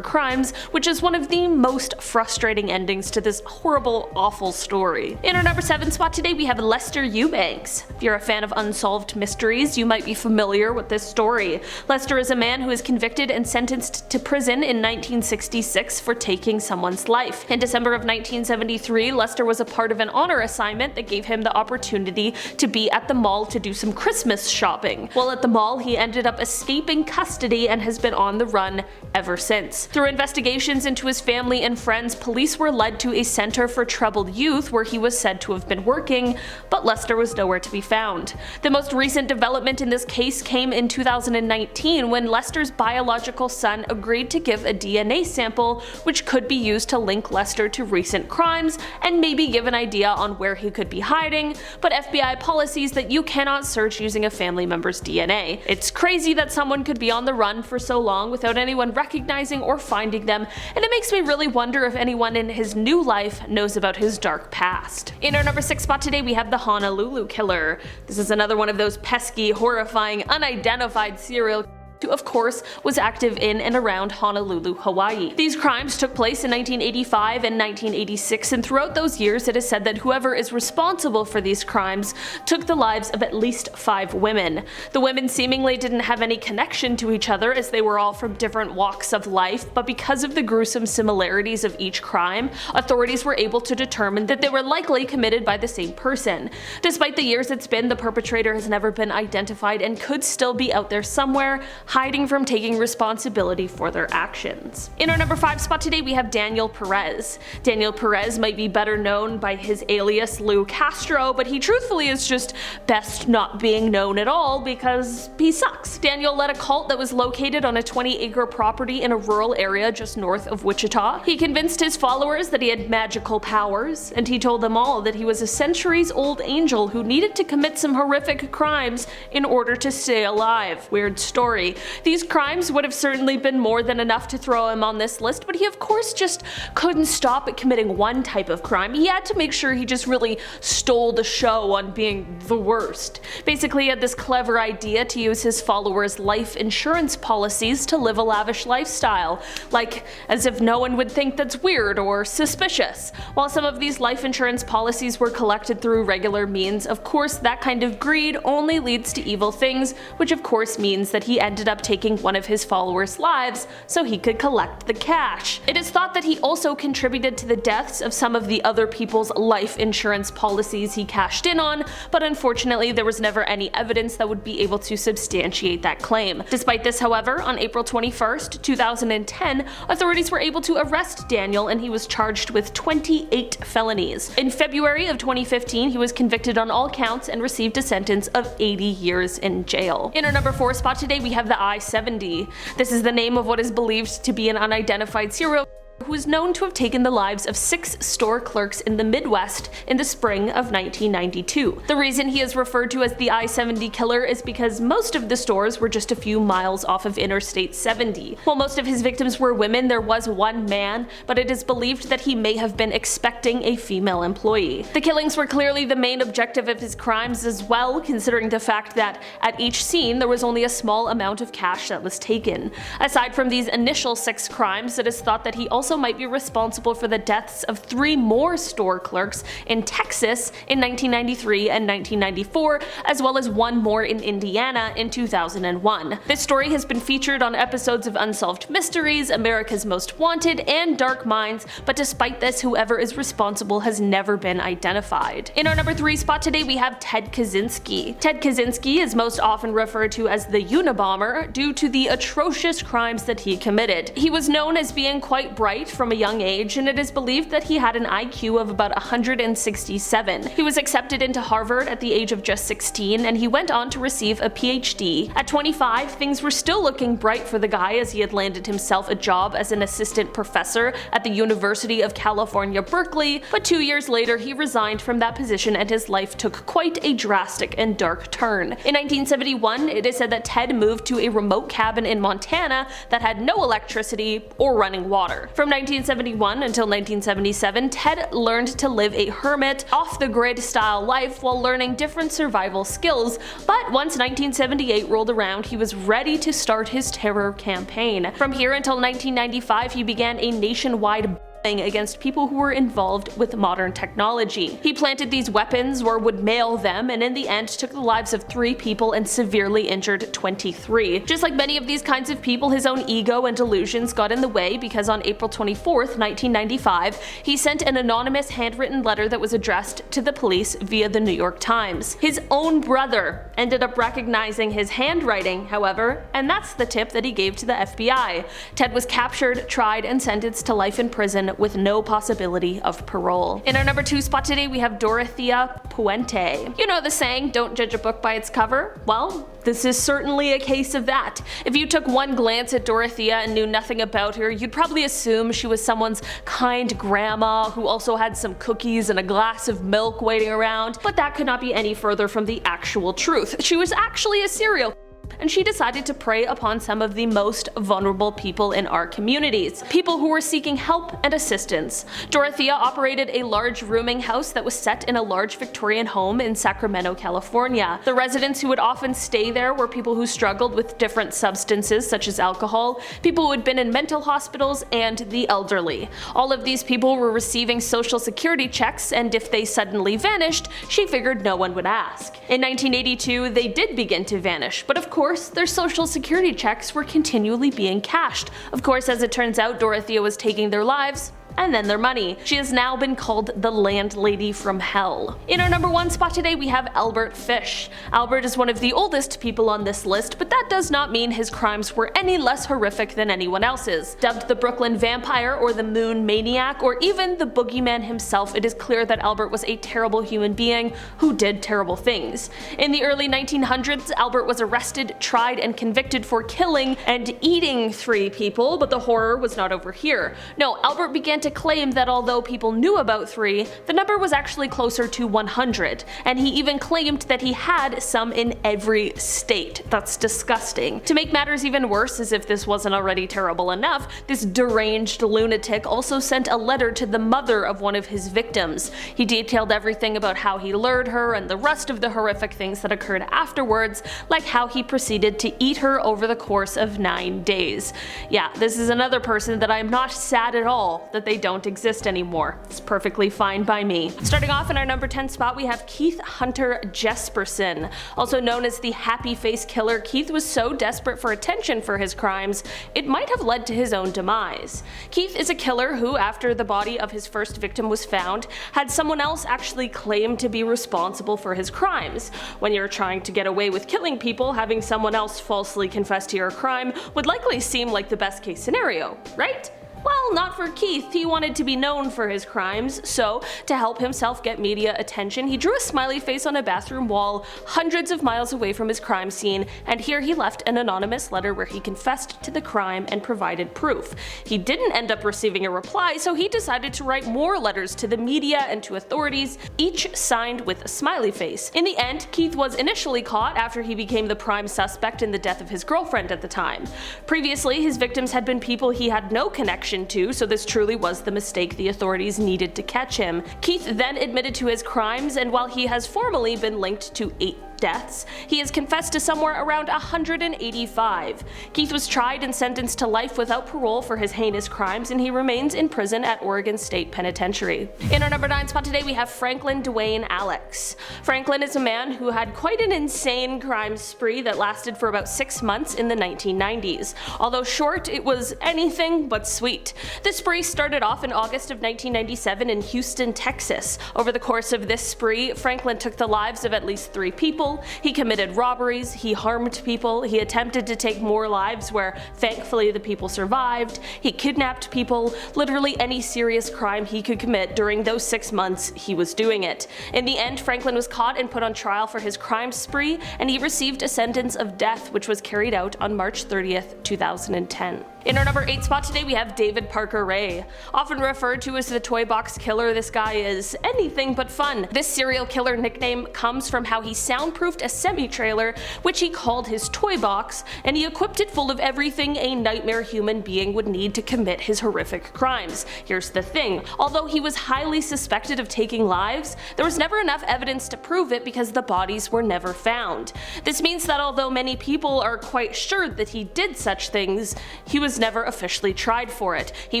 crimes, which is one of the most frustrating endings to this horrible, awful story. In our number 7 spot today we have Lester Eubanks. If you're a fan of unsolved mysteries, you might be familiar with this story. Lester is a man who is convicted and sentenced to prison in 1966 for taking someone's life. In December of 1973, Lester was a part of an honor assignment that gave him the opportunity to be at the mall to do some Christmas shopping. While at the mall, he ended up escaping custody and has been on the run ever since. Through investigations into his family and friends, police were led to a center for troubled youth where he was said to have been working, but Lester was nowhere to be found. The most recent development in this case came in 2019 when Lester's biological son agreed to give a DNA sample which could be used to link Lester to recent crimes and maybe give an idea on where he could be hiding, but FBI policies that you cannot search using a family member's DNA. It's crazy that someone could be on the run for so long without anyone recognizing or finding them, and it makes me really wonder if anyone in his new life knows about his dark past. In our number 6 spot today we have the Honolulu Killer. This is another one of those pesky, horrifying, unidentified serial who of course was active in and around Honolulu, Hawaii. These crimes took place in 1985 and 1986, and throughout those years it is said that whoever is responsible for these crimes took the lives of at least 5 women. The women seemingly didn't have any connection to each other as they were all from different walks of life, but because of the gruesome similarities of each crime, authorities were able to determine that they were likely committed by the same person. Despite the years it's been, the perpetrator has never been identified and could still be out there somewhere, hiding from taking responsibility for their actions. In our number 5 spot today we have Daniel Perez. Daniel Perez might be better known by his alias Lou Castro, but he truthfully is just best not being known at all because he sucks. Daniel led a cult that was located on a 20-acre property in a rural area just north of Wichita. He convinced his followers that he had magical powers, and he told them all that he was a centuries-old angel who needed to commit some horrific crimes in order to stay alive. Weird story. history. These crimes would have certainly been more than enough to throw him on this list, but he of course just couldn't stop at committing one type of crime. He had to make sure he just really stole the show on being the worst. Basically, he had this clever idea to use his followers' life insurance policies to live a lavish lifestyle, like as if no one would think that's weird or suspicious. While some of these life insurance policies were collected through regular means, of course that kind of greed only leads to evil things, which of course means that he ended up taking one of his followers' lives so he could collect the cash. It is thought that he also contributed to the deaths of some of the other people's life insurance policies he cashed in on, but unfortunately there was never any evidence that would be able to substantiate that claim. Despite this, however, on April 21st, 2010, authorities were able to arrest Daniel and he was charged with 28 felonies. In February of 2015, he was convicted on all counts and received a sentence of 80 years in jail. In our number 4 spot today, we have the I-70. This is the name of what is believed to be an unidentified serial who is known to have taken the lives of 6 store clerks in the Midwest in the spring of 1992. The reason he is referred to as the I-70 killer is because most of the stores were just a few miles off of Interstate 70. While most of his victims were women, there was one man, but it is believed that he may have been expecting a female employee. The killings were clearly the main objective of his crimes as well, considering the fact that at each scene there was only a small amount of cash that was taken. Aside from these initial 6 crimes, it is thought that he also might be responsible for the deaths of 3 more store clerks in Texas in 1993 and 1994, as well as 1 more in Indiana in 2001. This story has been featured on episodes of Unsolved Mysteries, America's Most Wanted, and Dark Minds, but despite this, whoever is responsible has never been identified. In our number 3 spot today, we have Ted Kaczynski. Ted Kaczynski is most often referred to as the Unabomber due to the atrocious crimes that he committed. He was known as being quite bright from a young age, and it is believed that he had an IQ of about 167. He was accepted into Harvard at the age of just 16, and he went on to receive a PhD. At 25, things were still looking bright for the guy as he had landed himself a job as an assistant professor at the University of California, Berkeley, but 2 years later he resigned from that position and his life took quite a drastic and dark turn. In 1971, it is said that Ted moved to a remote cabin in Montana that had no electricity or running water. From 1971 until 1977, Ted learned to live a hermit, off-the-grid style life while learning different survival skills, but once 1978 rolled around, he was ready to start his terror campaign. From here until 1995, he began a nationwide against people who were involved with modern technology. He planted these weapons or would mail them, and in the end took the lives of 3 people and severely injured 23. Just like many of these kinds of people, his own ego and delusions got in the way, because on April 24th, 1995, he sent an anonymous handwritten letter that was addressed to the police via the New York Times. His own brother ended up recognizing his handwriting, however, and that's the tip that he gave to the FBI. Ted was captured, tried, and sentenced to life in prison with no possibility of parole. In our number 2 spot today, we have Dorothea Puente. You know the saying, don't judge a book by its cover? Well, this is certainly a case of that. If you took one glance at Dorothea and knew nothing about her, you'd probably assume she was someone's kind grandma who also had some cookies and a glass of milk waiting around, but that could not be any further from the actual truth. She was actually a serial killer, and she decided to prey upon some of the most vulnerable people in our communities, people who were seeking help and assistance. Dorothea operated a large rooming house that was set in a large Victorian home in Sacramento, California. The residents who would often stay there were people who struggled with different substances such as alcohol, people who had been in mental hospitals, and the elderly. All of these people were receiving social security checks, and if they suddenly vanished, she figured no one would ask. In 1982, they did begin to vanish, but of course their social security checks were continually being cashed. Of course, as it turns out, Dorothea was taking their lives and then their money. She has now been called the landlady from hell. In our number 1 spot today, we have Albert Fish. Albert is one of the oldest people on this list, but that does not mean his crimes were any less horrific than anyone else's. Dubbed the Brooklyn Vampire or the Moon Maniac or even the Boogeyman himself, it is clear that Albert was a terrible human being who did terrible things. In the early 1900s, Albert was arrested, tried, and convicted for killing and eating 3 people, but the horror was not over here. No, Albert began to claim that although people knew about 3, the number was actually closer to 100, and he even claimed that he had some in every state. That's disgusting. To make matters even worse, as if this wasn't already terrible enough, this deranged lunatic also sent a letter to the mother of one of his victims. He detailed everything about how he lured her and the rest of the horrific things that occurred afterwards, like how he proceeded to eat her over the course of 9 days. Yeah, this is another person that I'm not sad at all that they don't exist anymore. It's perfectly fine by me. Starting off in our number 10 spot, we have Keith Hunter Jesperson. Also known as the Happy Face Killer, Keith was so desperate for attention for his crimes, it might have led to his own demise. Keith is a killer who, after the body of his first victim was found, had someone else actually claim to be responsible for his crimes. When you're trying to get away with killing people, having someone else falsely confess to your crime would likely seem like the best case scenario, right? Well, not for Keith. He wanted to be known for his crimes, so to help himself get media attention, he drew a smiley face on a bathroom wall hundreds of miles away from his crime scene, and here he left an anonymous letter where he confessed to the crime and provided proof. He didn't end up receiving a reply, so he decided to write more letters to the media and to authorities, each signed with a smiley face. In the end, Keith was initially caught after he became the prime suspect in the death of his girlfriend at the time. Previously, his victims had been people he had no connection to, so this truly was the mistake the authorities needed to catch him. Keith then admitted to his crimes, and while he has formally been linked to 8 deaths, he has confessed to somewhere around 185. Keith was tried and sentenced to life without parole for his heinous crimes, and he remains in prison at Oregon State Penitentiary. In our number 9 spot today, we have Franklin Dwayne Alex. Franklin is a man who had quite an insane crime spree that lasted for about 6 months in the 1990s. Although short, it was anything but sweet. The spree started off in August of 1997 in Houston, Texas. Over the course of this spree, Franklin took the lives of at least 3 people. He committed robberies, he harmed people, he attempted to take more lives where thankfully the people survived, he kidnapped people, literally any serious crime he could commit during those 6 months he was doing it. In the end, Franklin was caught and put on trial for his crime spree, and he received a sentence of death which was carried out on March 30th, 2010. In our number 8 spot today, we have David Parker Ray. Often referred to as the Toy Box Killer, this guy is anything but fun. This serial killer nickname comes from how he soundproofed a semi-trailer, which he called his toy box, and he equipped it full of everything a nightmare human being would need to commit his horrific crimes. Here's the thing, although he was highly suspected of taking lives, there was never enough evidence to prove it because the bodies were never found. This means that although many people are quite sure that he did such things, he was never officially tried for it. He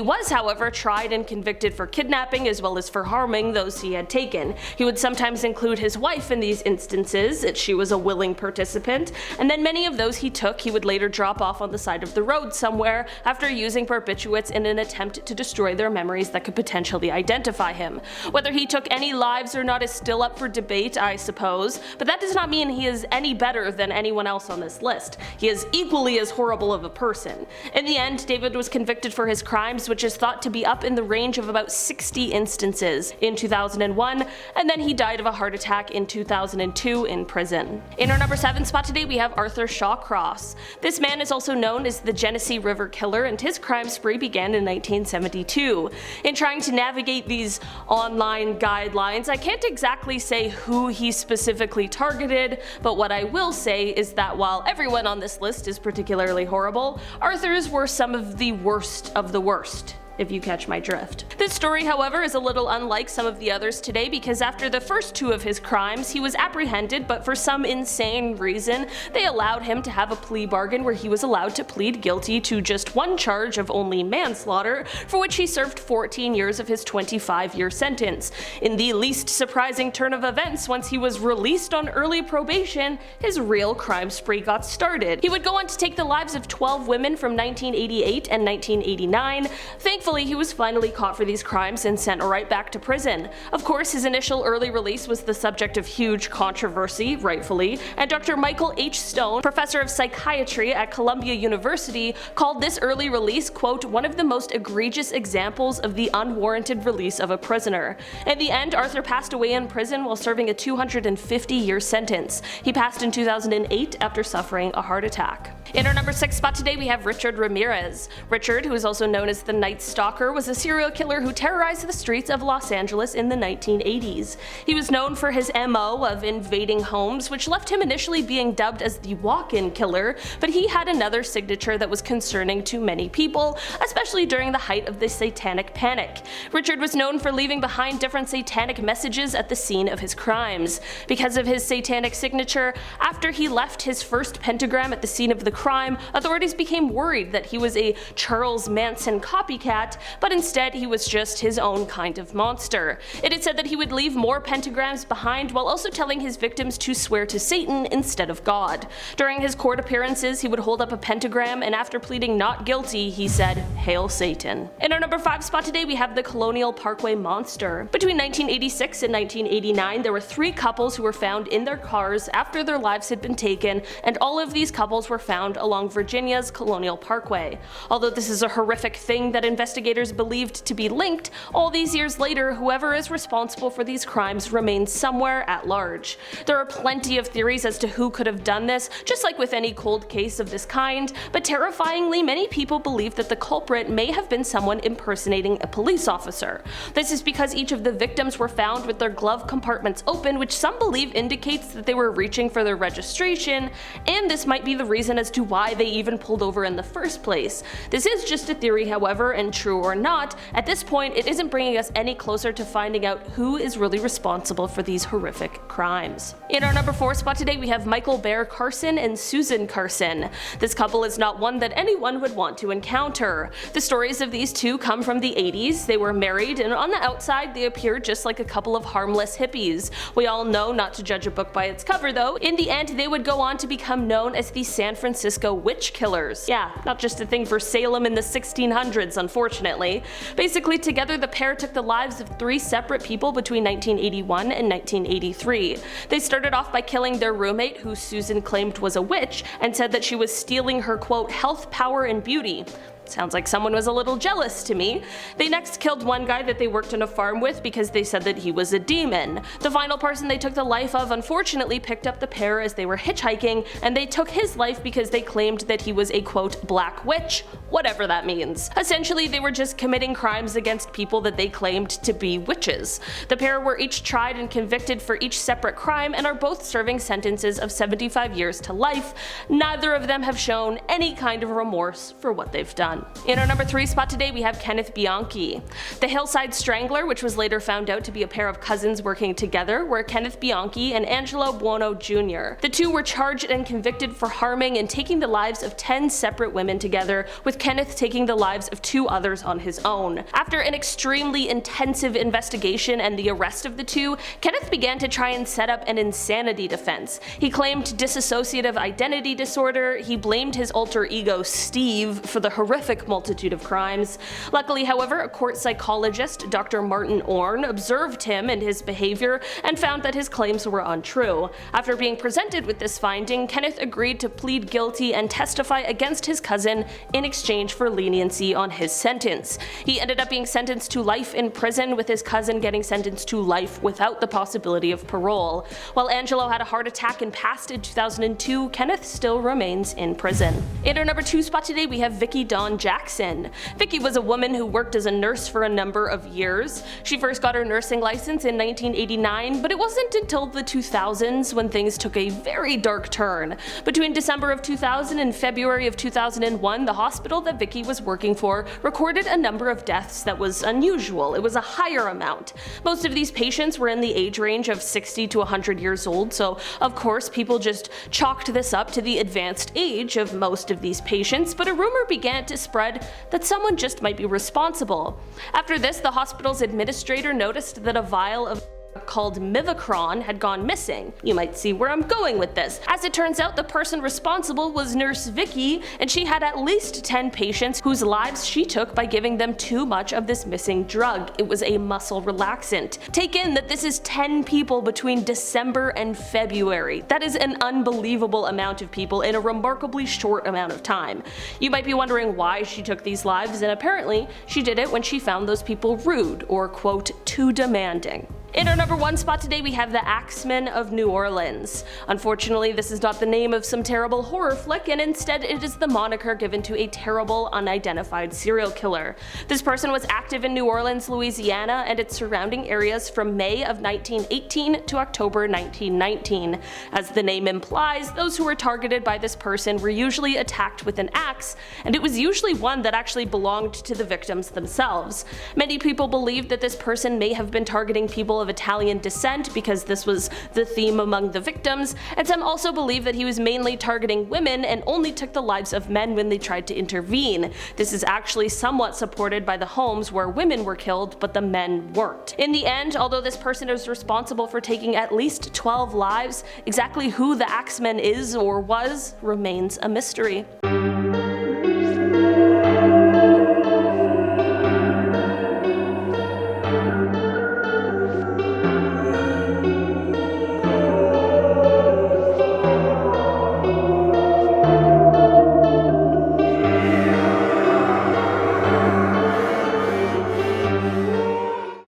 was, however, tried and convicted for kidnapping as well as for harming those he had taken. He would sometimes include his wife in these instances, she was a willing participant, and then many of those he took he would later drop off on the side of the road somewhere after using barbiturates in an attempt to destroy their memories that could potentially identify him. Whether he took any lives or not is still up for debate, I suppose, but that does not mean he is any better than anyone else on this list. He is equally as horrible of a person. In the end, David was convicted for his crimes, which is thought to be up in the range of about 60 instances in 2001, and then he died of a heart attack in 2002 in prison. In our number 7 spot today, we have Arthur Shawcross. This man is also known as the Genesee River Killer, and his crime spree began in 1972. In trying to navigate these online guidelines, I can't exactly say who he specifically targeted, but what I will say is that while everyone on this list is particularly horrible, Arthur's were some of the worst, if you catch my drift. This story, however, is a little unlike some of the others today because after the first 2 of his crimes, he was apprehended, but for some insane reason, they allowed him to have a plea bargain where he was allowed to plead guilty to just 1 charge of only manslaughter, for which he served 14 years of his 25-year sentence. In the least surprising turn of events, once he was released on early probation, his real crime spree got started. He would go on to take the lives of 12 women from 1988 and 1989. Thankfully, he was finally caught for these crimes and sent right back to prison. Of course, his initial early release was the subject of huge controversy, rightfully, and Dr. Michael H. Stone, professor of psychiatry at Columbia University, called this early release, quote, one of the most egregious examples of the unwarranted release of a prisoner. In the end, Arthur passed away in prison while serving a 250-year sentence. He passed in 2008 after suffering a heart attack. In our number 6 spot today, we have Richard Ramirez. Richard, who is also known as the Night Stalker was a serial killer who terrorized the streets of Los Angeles in the 1980s. He was known for his MO of invading homes, which left him initially being dubbed as the walk-in killer, but he had another signature that was concerning to many people, especially during the height of the Satanic Panic. Richard was known for leaving behind different satanic messages at the scene of his crimes. Because of his satanic signature, after he left his first pentagram at the scene of the crime, authorities became worried that he was a Charles Manson copycat, but instead he was just his own kind of monster. It is said that he would leave more pentagrams behind while also telling his victims to swear to Satan instead of God. During his court appearances, he would hold up a pentagram, and after pleading not guilty, he said, "Hail Satan." In our number 5 spot today, we have the Colonial Parkway Monster. Between 1986 and 1989, there were 3 couples who were found in their cars after their lives had been taken, and all of these couples were found along Virginia's Colonial Parkway. Although this is a horrific thing that investigators believed to be linked, all these years later, whoever is responsible for these crimes remains somewhere at large. There are plenty of theories as to who could have done this, just like with any cold case of this kind, but terrifyingly, many people believe that the culprit may have been someone impersonating a police officer. This is because each of the victims were found with their glove compartments open, which some believe indicates that they were reaching for their registration, and this might be the reason as to why they even pulled over in the first place. This is just a theory, however, and true or not, at this point it isn't bringing us any closer to finding out who is really responsible for these horrific crimes. In our number 4 spot today, we have Michael Bear Carson and Susan Carson. This couple is not one that anyone would want to encounter. The stories of these two come from the 80s. They were married, and on the outside they appeared just like a couple of harmless hippies. We all know not to judge a book by its cover though. In the end, they would go on to become known as the San Francisco Witch Killers. Yeah, not just a thing for Salem in the 1600s, unfortunately. Basically, together the pair took the lives of 3 separate people between 1981 and 1983. They started off by killing their roommate, who Susan claimed was a witch, and said that she was stealing her quote health, power, and beauty. Sounds like someone was a little jealous to me. They next killed one guy that they worked on a farm with because they said that he was a demon. The final person they took the life of unfortunately picked up the pair as they were hitchhiking, and they took his life because they claimed that he was a quote black witch, whatever that means. Essentially, they were just committing crimes against people that they claimed to be witches. The pair were each tried and convicted for each separate crime and are both serving sentences of 75 years to life. Neither of them have shown any kind of remorse for what they've done. In our number 3 spot today, we have Kenneth Bianchi. The Hillside Strangler, which was later found out to be a pair of cousins working together, were Kenneth Bianchi and Angelo Buono Jr. The two were charged and convicted for harming and taking the lives of 10 separate women together, with Kenneth taking the lives of 2 others on his own. After an extremely intensive investigation and the arrest of the two, Kenneth began to try and set up an insanity defense. He claimed dissociative identity disorder. He blamed his alter ego Steve for the horrific multitude of crimes. Luckily, however, a court psychologist, Dr. Martin Orn, observed him and his behavior and found that his claims were untrue. After being presented with this finding, Kenneth agreed to plead guilty and testify against his cousin in exchange for leniency on his sentence. He ended up being sentenced to life in prison, with his cousin getting sentenced to life without the possibility of parole. While Angelo had a heart attack and passed in 2002, Kenneth still remains in prison. In our number 2 spot today, we have Vicki Dawn Jackson. Vicki was a woman who worked as a nurse for a number of years. She first got her nursing license in 1989, but it wasn't until the 2000s when things took a very dark turn. Between December of 2000 and February of 2001, the hospital that Vicki was working for recorded a number of deaths that was unusual. It was a higher amount. Most of these patients were in the age range of 60 to 100 years old, so of course people just chalked this up to the advanced age of most of these patients, but a rumor began to spread that someone just might be responsible. After this, the hospital's administrator noticed that a vial of called Mivacron had gone missing. You might see where I'm going with this. As it turns out, the person responsible was Nurse Vicki, and she had at least 10 patients whose lives she took by giving them too much of this missing drug. It was a muscle relaxant. Take in that this is 10 people between December and February. That is an unbelievable amount of people in a remarkably short amount of time. You might be wondering why she took these lives, and apparently she did it when she found those people rude or quote too demanding. In our number 1 spot today, we have the Axemen of New Orleans. Unfortunately, this is not the name of some terrible horror flick, and instead it is the moniker given to a terrible, unidentified serial killer. This person was active in New Orleans, Louisiana, and its surrounding areas from May of 1918 to October 1919. As the name implies, those who were targeted by this person were usually attacked with an axe, and it was usually one that actually belonged to the victims themselves. Many people believe that this person may have been targeting people of Italian descent because this was the theme among the victims, and some also believe that he was mainly targeting women and only took the lives of men when they tried to intervene. This is actually somewhat supported by the homes where women were killed but the men weren't. In the end, although this person is responsible for taking at least 12 lives, exactly who the Axeman is or was remains a mystery.